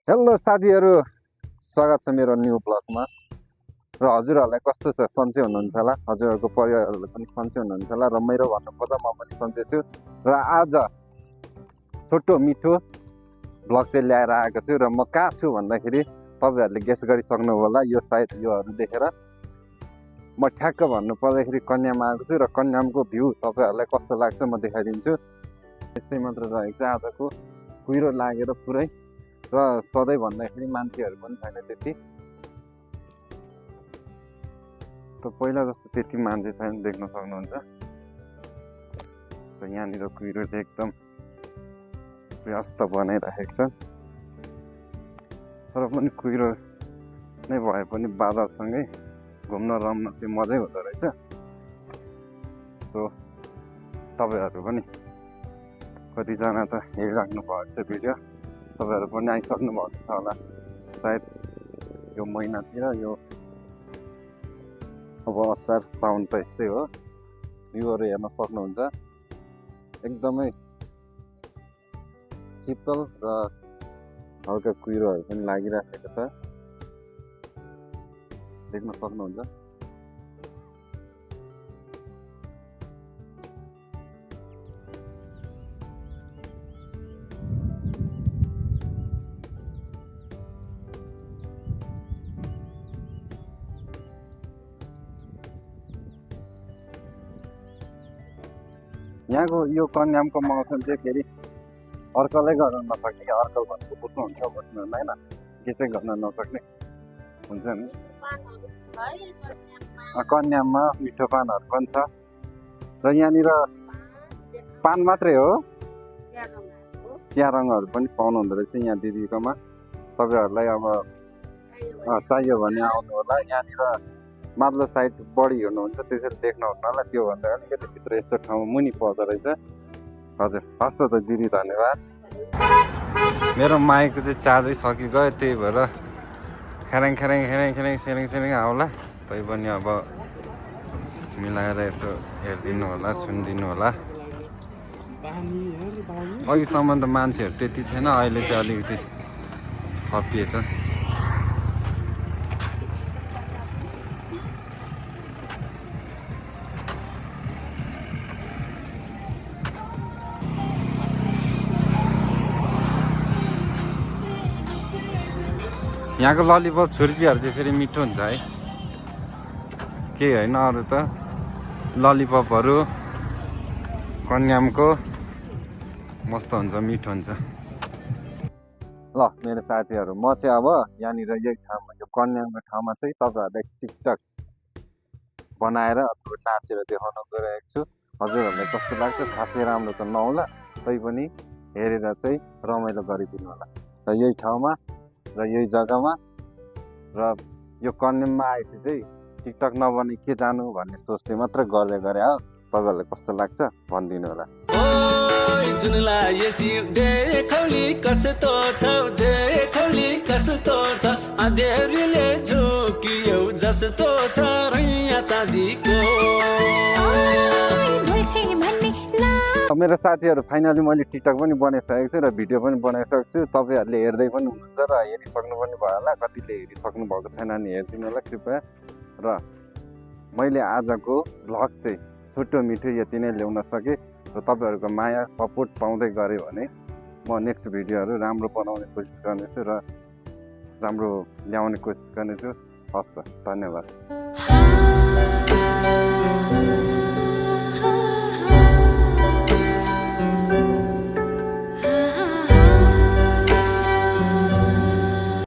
Hello साथीहरू, स्वागत छ मेरो न्यू ब्लगमा। र हजुरहरूलाई कस्तो छ, सन्चै हुनुहुन्छ होला, हजुरहरूको परिवारहरूले पनि सन्चै हुनुहुन्छ होला र मेरो भन्नुपर्दा म पनि सन्चै छु। र आज छोटो मिठो ब्लग चाहिँ ल्याएर आएको छु। र म कहाँ छु भन्दाखेरि तपाईँहरूले गेस गरिसक्नु होला, यो साइड योहरू देखेर म ठ्याक्क भन्नु पर्दाखेरि कन्याममा आएको छु। र कन्यामको भ्यू तपाईँहरूलाई कस्तो लाग्छ म देखाइदिन्छु। यस्तै मात्र रहेको छ, आजको कुहिरो लागेर पुरै। र सधैँ भन्दाखेरि मान्छेहरू पनि छैन त्यति, त पहिला जस्तो त्यति मान्छे छैन, देख्न सक्नुहुन्छ। र यहाँनिर कुहिरो चाहिँ एकदम व्यस्त बनाइराखेको छ। तर पनि कुहिरो नै भए पनि बादलसँगै घुम्न रम्न चाहिँ मजै हुँदो रहेछ। सो तपाईँहरू पनि कतिजना त हेरिराख्नु भएको छ भिडियो, तपाईँहरू पनि आइसक्नु भएको छ होला सायद यो महिनातिर। यो अब असार साउन त यस्तै हो, भ्यूहरू हेर्न सक्नुहुन्छ। एकदमै शीतल र हल्का कुहिरोहरू पनि लागिराखेको छ, देख्न सक्नुहुन्छ। यहाँको यो कन्यामको मौसम चाहिँ फेरि अर्कलै गर्न नसक्ने, अर्कल भनेको बुझ्नुहुन्छ बुझ्नुहुन्न होइन, त्यसै गर्न नसक्ने हुन्छ नि। कन्याममा मिठो पानहरू पनि छ। र यहाँनिर पान मात्रै हो, चिया रङहरू पनि पाउनु हुँदो रहेछ यहाँ दिदीकोमा। तपाईँहरूलाई अब चाहियो भने आउनु होला। यहाँनिर माथिल्लो साइड बढी हुनुहुन्छ, त्यसरी देख्नुहुन्न होला। त्योभन्दा अलिकति भित्र यस्तो ठाउँ मुनि पर्दो रहेछ। हजुर, हस् त दिदी, धन्यवाद। मेरो माइकको चाहिँ चार्जै सकिगयो, त्यही भएर खेरेङ खेरेङ खेरेङ खेरेङ सेरेङ सेरेङ आउला। तै पनि अब मिलाएर यसो हेरिदिनु होला, सुनिदिनु होला। अघिसम्म त मान्छेहरू त्यति थिएन, अहिले चाहिँ अलिकति थपिएछ। यहाँको ललिपप छुर्पीहरू चाहिँ फेरि मिठो हुन्छ है, केही होइन अरू त। ललिपपहरू कन्यामको मस्त हुन्छ, मिठो हुन्छ। ल मेरो साथीहरू, म चाहिँ अब यहाँनिर यही ठाउँमा, यो कन्यामको ठाउँमा चाहिँ तपाईँहरूलाई टिकटक बनाएर अथवा नाचेर देखाउन गइरहेको छु। हजुरहरूलाई कस्तो लाग्छ खासै राम्रो त नहोला, तैपनि हेरेर चाहिँ रमाइलो गरिदिनु होला। र यही ठाउँमा र यही जग्गामा र यो कन्याममा आएपछि चाहिँ टिकटक नबनाइ के जानु भन्ने सोचले मात्र गरे हो। तपाईँहरूलाई कस्तो लाग्छ भनिदिनु होला। देखौली कस्तो छ, देखौली कस्तो छ, अँधेरीले झुकियो जस्तो छ रैया चाँदीको। मेरो साथीहरू, फाइनली मैले टिकटक पनि बनाइसकेको छु र भिडियो पनि बनाइसकेको छु। तपाईँहरूले हेर्दै पनि हुनुहुन्छ र हेरिसक्नु पनि भयो होला, कतिले हेरिसक्नु भएको छैन नि हेरिदिनु होला कृपया। र मैले आजको भ्लग चाहिँ छोटो मिठो यति नै ल्याउन सकेँ। र तपाईँहरूको माया सपोर्ट पाउँदै गऱ्यो भने म नेक्स्ट भिडियोहरू राम्रो बनाउने कोसिस गर्नेछु र राम्रो ल्याउने कोसिस गर्नेछु। हस् त, धन्यवाद।